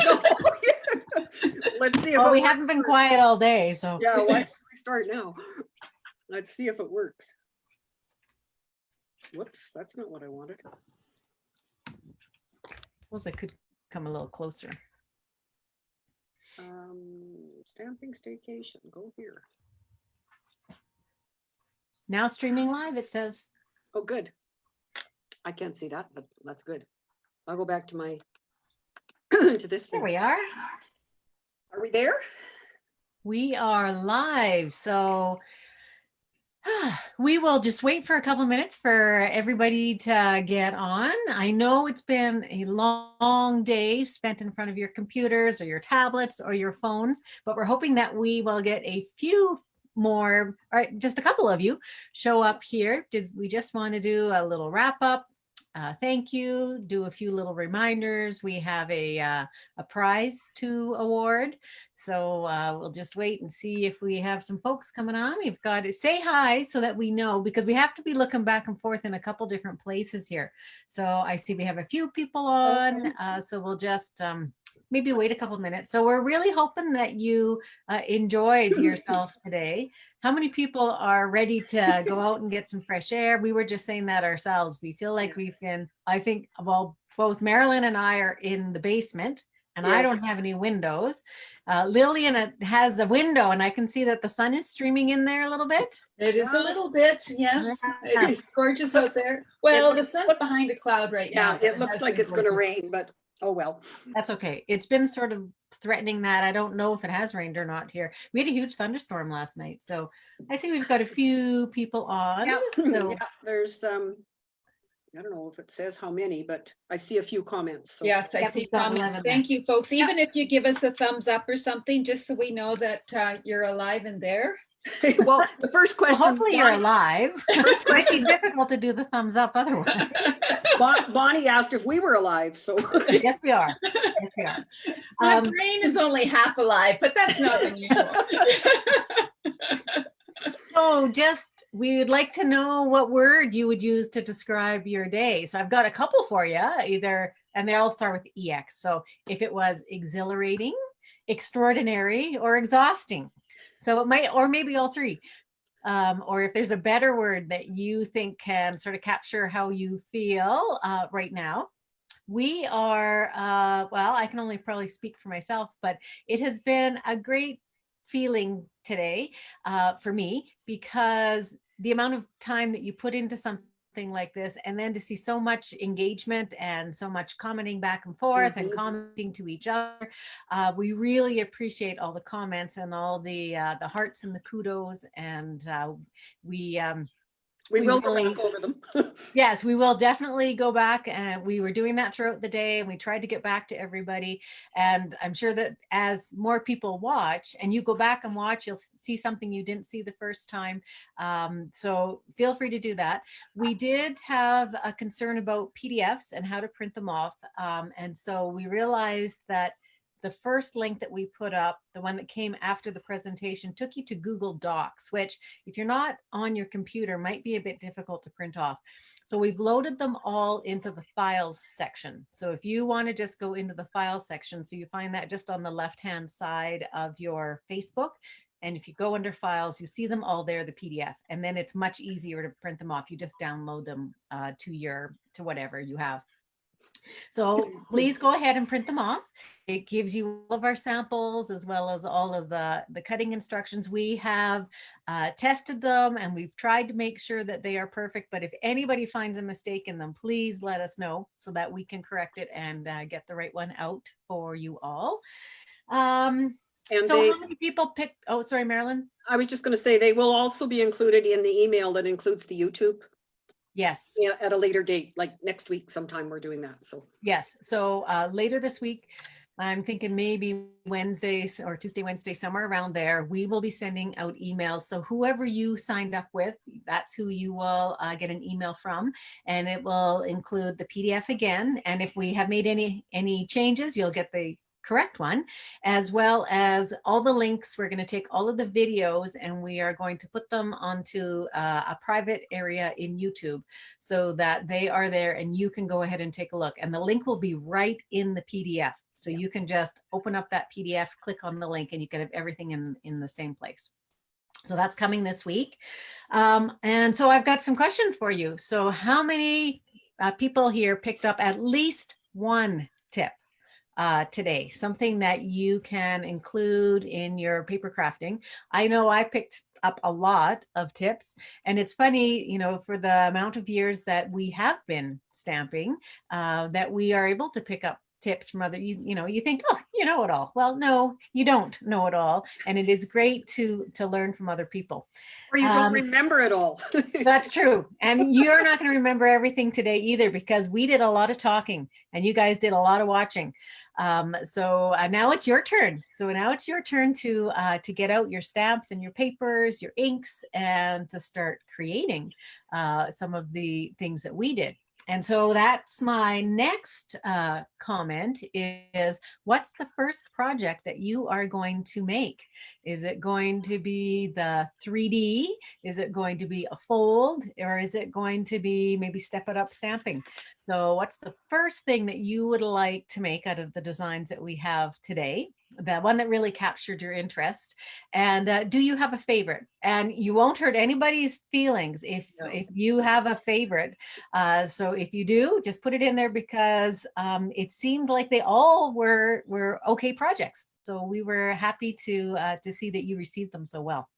No, let's see if Well, it we works haven't been first. quiet all day, so. Yeah, why don't we start now? Let's see if it works. Whoops, that's not what I wanted. Suppose I could come a little closer. Stamping Staycation, go here. Now streaming live, it says. Oh, good. I can't see that, but that's good. I'll go back to my, to this There thing. we are. Are we there? We are live, so we will just wait for a couple minutes for everybody to get on. I know it's been a long day spent in front of your computers or your tablets or your phones, but we're hoping that we will get a few more, or just a couple of you show up here. We just want to do a little wrap up. Thank you. Do a few little reminders. We have a prize to award. So we'll just wait and see if we have some folks coming on. We've got to say hi so that we know, because we have to be looking back and forth in a couple different places here. So I see we have a few people on. So we'll just maybe wait a couple minutes. So we're really hoping that you enjoyed yourself today. How many people are ready to go out and get some fresh air? We were just saying that ourselves. We feel like we've been, I think, well, both Marilyn and I are in the basement, and I don't have any windows. Lillian has a window, and I can see that the sun is streaming in there a little bit. It is a little bit, yes. It's gorgeous out there. Well, the sun's behind a cloud right now. Yeah, it looks like it's going to rain, but oh well. That's okay. It's been sort of threatening that. I don't know if it has rained or not here. We had a huge thunderstorm last night, so I see we've got a few people on. Yeah, So. yeah, there's I don't know if it says how many, but I see a few comments. So. Yes, I see comments. Thank you, folks. Even if you give us a thumbs up or something, just so we know that you're alive and there. Well, the first question. Well, hopefully you're alive. First question. It might be difficult to do the thumbs up otherwise. Bonnie asked if we were alive, so. Yes, we are. Yes, we are. My brain is only half alive, but that's not unusual. So we would like to know what word you would use to describe your day. So I've got a couple for you, and they all start with EX. So if it was exhilarating, extraordinary, or exhausting. So it might, or maybe all three. Or if there's a better word that you think can sort of capture how you feel right now. We are, well, I can only probably speak for myself, but it has been a great feeling today for me, because the amount of time that you put into something like this, and then to see so much engagement and so much commenting back and forth and commenting to each other, we really appreciate all the comments and all the hearts and the kudos, and we will go back over them. Yes, we will definitely go back, and we were doing that throughout the day, and we tried to get back to everybody. And I'm sure that as more people watch and you go back and watch, you'll see something you didn't see the first time. So feel free to do that. We did have a concern about PDFs and how to print them off. And so we realized that the first link that we put up, the one that came after the presentation, took you to Google Docs, which if you're not on your computer might be a bit difficult to print off. So we've loaded them all into the files section. So if you want to just go into the files section, so you find that just on the left-hand side of your Facebook. And if you go under files, you see them all there, the PDF, and then it's much easier to print them off. You just download them to whatever you have. So please go ahead and print them off. It gives you all of our samples as well as all of the cutting instructions. We have tested them, and we've tried to make sure that they are perfect. But if anybody finds a mistake in them, please let us know so that we can correct it and get the right one out for you all. And so how many people picked? Oh, sorry, Marilyn. I was just going to say they will also be included in the email that includes the YouTube. Yes. Yeah, at a later date, like next week sometime we're doing that. So yes. So later this week, I'm thinking maybe Wednesday or Tuesday, Wednesday, somewhere around there, we will be sending out emails. So whoever you signed up with, that's who you will get an email from, and it will include the PDF again. And if we have made any changes, you'll get the correct one, as well as all the links. We're going to take all of the videos and we are going to put them onto a private area in YouTube so that they are there and you can go ahead and take a look. And the link will be right in the PDF. So you can just open up that PDF, click on the link, and you can have everything in the same place. So that's coming this week. And so I've got some questions for you. So how many people here picked up at least one tip today? Something that you can include in your paper crafting. I know I picked up a lot of tips, and it's funny, you know, for the amount of years that we have been stamping, that we are able to pick up tips from other, you know, you think, oh, you know it all. Well, no, you don't know it all. And it is great to learn from other people. Or you don't remember it all. That's true. And you're not going to remember everything today either, because we did a lot of talking and you guys did a lot of watching. So now it's your turn. So now it's your turn to get out your stamps and your papers, your inks, and to start creating some of the things that we did. And so that's my next comment is, what's the first project that you are going to make? Is it going to be the 3D? Is it going to be a fold? Or is it going to be maybe step it up stamping? So what's the first thing that you would like to make out of the designs that we have today? The one that really captured your interest? And do you have a favorite? And you won't hurt anybody's feelings if you have a favorite. So if you do, just put it in there, because it seemed like they all were okay projects. So we were happy to see that you received them so well.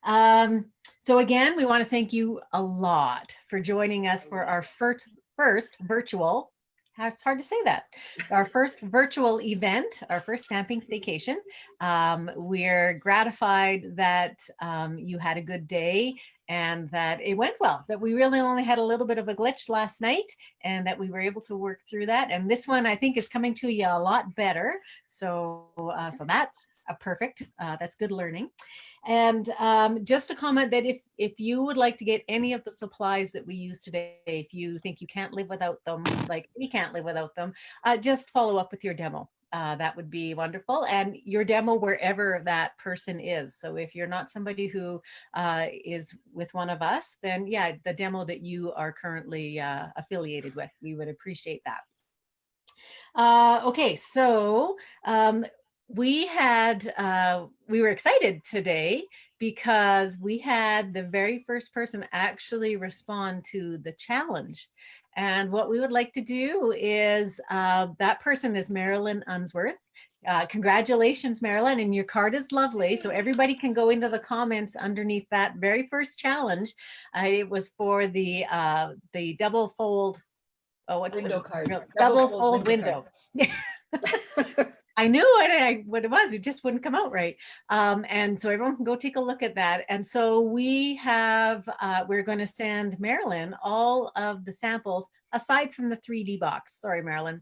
So again, we want to thank you a lot for joining us for our first virtual, it's hard to say that, our first virtual event, our first stamping staycation. We're gratified that you had a good day and that it went well, that we really only had a little bit of a glitch last night and that we were able to work through that. And this one, I think, is coming to you a lot better. So, so that's perfect. That's good learning. And just a comment that if you would like to get any of the supplies that we use today, if you think you can't live without them, like we can't live without them, just follow up with your demo. That would be wonderful. And your demo wherever that person is. So if you're not somebody who is with one of us, then yeah, the demo that you are currently affiliated with, we would appreciate that. Okay, so we were excited today because we had the very first person actually respond to the challenge. And what we would like to do is, that person is Marilyn Unsworth. Congratulations, Marilyn, and your card is lovely. So everybody can go into the comments underneath that very first challenge. It was for the double fold. Oh, what's window the card? double fold window. I knew what it was. It just wouldn't come out right. And so everyone can go take a look at that. And so we have, we're going to send Marilyn all of the samples aside from the 3D box. Sorry, Marilyn.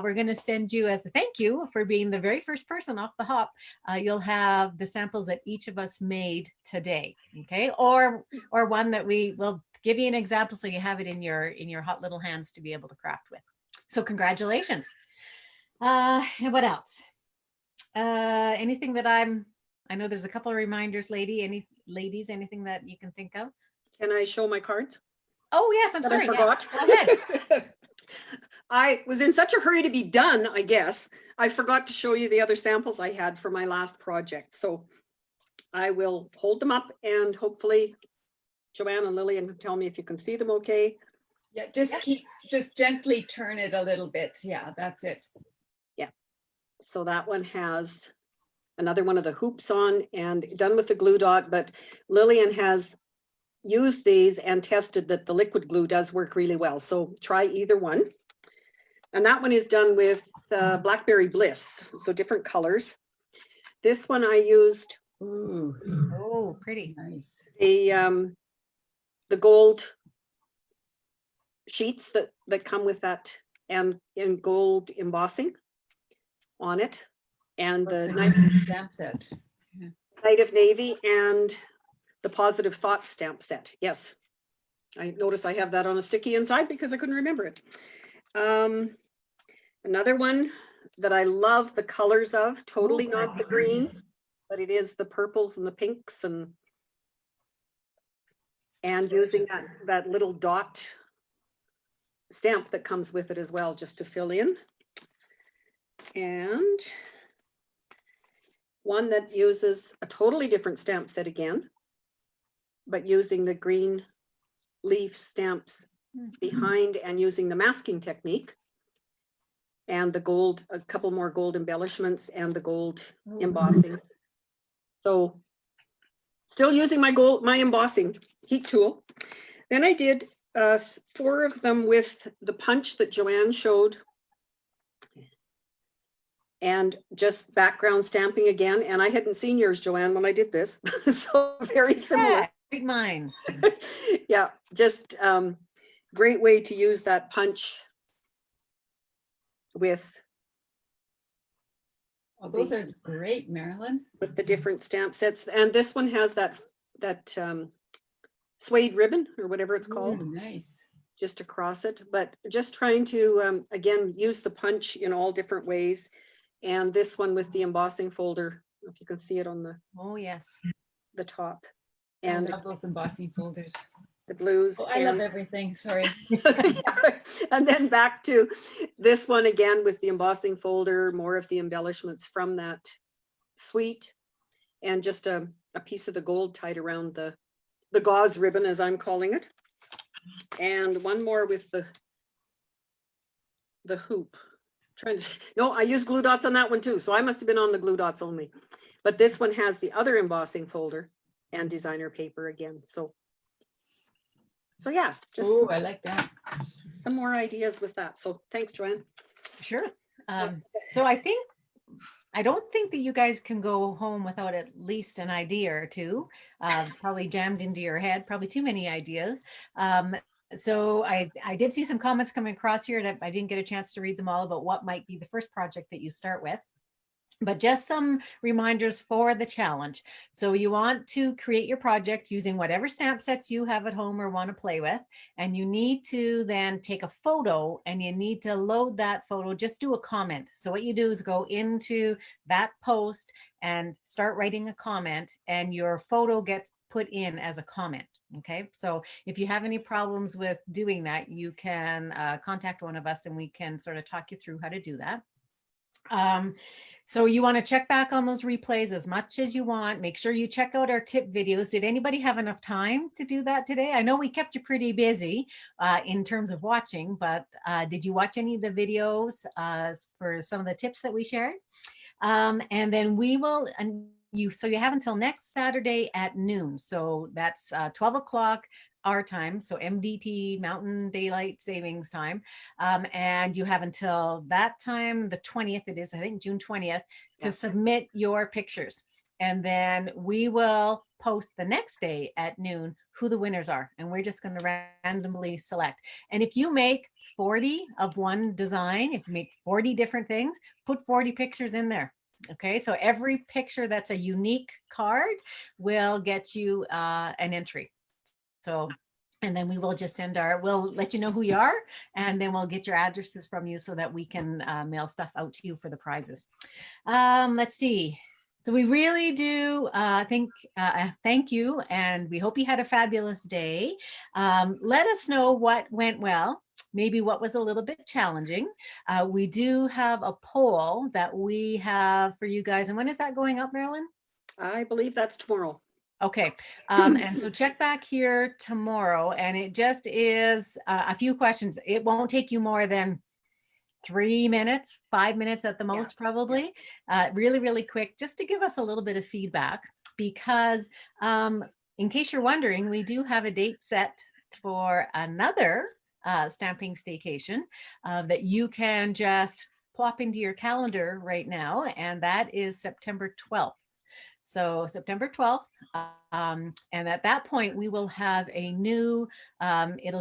We're going to send you, as a thank you for being the very first person off the hop, you'll have the samples that each of us made today. Okay. Or one that we will give you an example so you have it in your hot little hands to be able to craft with. So congratulations. And what else? Anything that I know there's a couple of reminders, ladies, anything that you can think of? Can I show my cards? Oh yes, I'm sorry. I forgot. Yeah. Go ahead. I was in such a hurry to be done, I guess. I forgot to show you the other samples I had for my last project. So I will hold them up and hopefully Joanne and Lillian can tell me if you can see them okay. Yeah, just gently turn it a little bit. Yeah, that's it. So that one has another one of the hoops on and done with the glue dot, but Lillian has used these and tested that the liquid glue does work really well. So try either one. And that one is done with Blackberry Bliss, so different colors. This one I used. Ooh. Oh, pretty Nice. The gold sheets that come with that and in gold embossing on it, and So the it's a stamp set. Night of Navy and the Positive Thoughts stamp set. Yes, I noticed I have that on a sticky inside because I couldn't remember it. Another one that I love the colors of, totally not the greens, but it is the purples and the pinks and using that little dot stamp that comes with it as well, just to fill in. And one that uses a totally different stamp set again, but using the green leaf stamps behind and using the masking technique. And the gold, a couple more gold embellishments and the gold embossing. So still using my embossing heat tool. Then I did 4 of them with the punch that Joanne showed. And just background stamping again. And I hadn't seen yours, Joanne, when I did this. So very similar. Yeah, great minds. Yeah, just great way to use that punch with Oh, those are great, Marilyn. with the different stamp sets. And this one has that suede ribbon or whatever it's called. Nice. Just across it, but just trying to again use the punch in all different ways. And this one with the embossing folder, if you can see it on Oh, yes. the top, And and I love those embossing folders. the blues. Oh, I love everything. Sorry. And then back to this one again with the embossing folder, more of the embellishments from that suite, and just a piece of the gold tied around the gauze ribbon, as I'm calling it. And one more with the hoop. No, I used glue dots on that one too, so I must have been on the glue dots only. But this one has the other embossing folder and designer paper again. So yeah, just Oh, I like that. some more ideas with that. So thanks, Joanne. Sure. So I don't think that you guys can go home without at least an idea or two, probably jammed into your head, probably too many ideas. So I did see some comments coming across here, and I didn't get a chance to read them all about what might be the first project that you start with. But just some reminders for the challenge. So you want to create your project using whatever stamp sets you have at home or want to play with. And you need to then take a photo, and you need to load that photo, just do a comment. So what you do is go into that post and start writing a comment, and your photo gets put in as a comment. Okay, so if you have any problems with doing that, you can contact one of us and we can sort of talk you through how to do that. So you want to check back on those replays as much as you want. Make sure you check out our tip videos. Did anybody have enough time to do that today? I know we kept you pretty busy in terms of watching, but did you watch any of the videos for some of the tips that we shared? And then we will, so you have until next Saturday at noon. So that's 12 o'clock our time, so MDT, Mountain Daylight Savings Time. And you have until that time, the 20th, it is, I think, June 20th, to submit your pictures. And then we will post the next day at noon who the winners are. And we're just going to randomly select. And if you make 40 of one design, if you make 40 different things, put 40 pictures in there. Okay, so every picture that's a unique card will get you an entry. So, and then we will just we'll let you know who you are, and then we'll get your addresses from you so that we can mail stuff out to you for the prizes. Let's see. So we really do thank you, and we hope you had a fabulous day. Let us know what went well, maybe what was a little bit challenging. We do have a poll that we have for you guys. And when is that going up, Marilyn? I believe that's tomorrow. Okay, and so check back here tomorrow, and it just is a few questions. It won't take you more than 3 minutes, 5 minutes at the most, probably. Really, really quick, just to give us a little bit of feedback, because in case you're wondering, we do have a date set for another stamping staycation that you can just plop into your calendar right now, and that is September 12th. So September 12th, and at that point we will have a new, it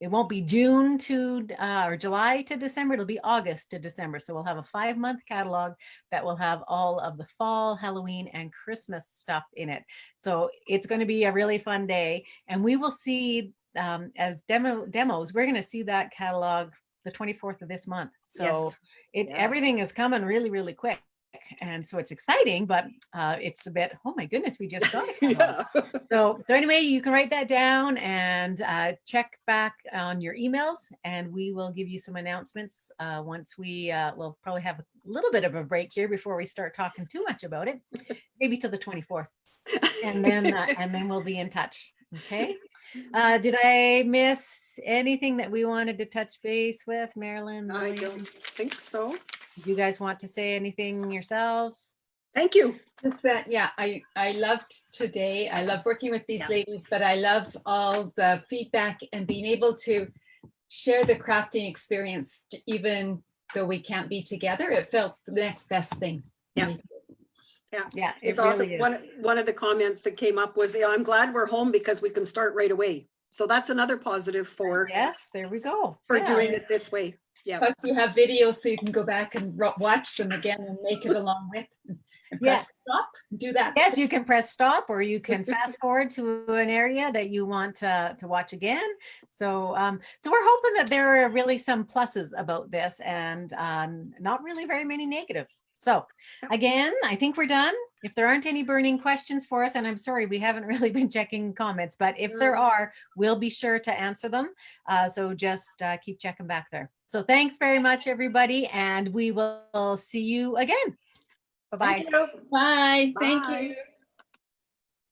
won't be June to or July to December, it'll be August to December. So we'll have a 5-month catalog that will have all of the fall, Halloween, and Christmas stuff in it. So it's going to be a really fun day, and we will see as demos, we're going to see that catalog the 24th of this month. So everything is coming really, really quick. And so it's exciting, but it's a bit, oh my goodness, we just got it. Yeah. So anyway, you can write that down and check back on your emails, and we will give you some announcements once we'll probably have a little bit of a break here before we start talking too much about it, maybe till the 24th. And then we'll be in touch. Okay. Did I miss anything that we wanted to touch base with, Marilyn? I Lillian? don't think so. Do you guys want to say anything yourselves? Thank you. Just that, yeah, I loved today. I love working with these Yeah. ladies, but I love all the feedback and being able to share the crafting experience, even though we can't be together. It felt the next best thing. Yeah. Yeah, It's it awesome. really is. One of the comments that came up was, I'm glad we're home because we can start right away. So that's another positive for Yes, there we go. for Yeah. doing it this way. Yeah. Plus you have videos so you can go back and watch them again and make it along with. And press stop, do that. Yes, you can press stop, or you can fast forward to an area that you want to watch again. So so we're hoping that there are really some pluses about this and not really very many negatives. So again, I think we're done. If there aren't any burning questions for us, and I'm sorry, we haven't really been checking comments, but if there are, we'll be sure to answer them. So just keep checking back there. So thanks very much, everybody, and we will see you again. Bye-bye. Thank you. Bye. Thank Bye. you.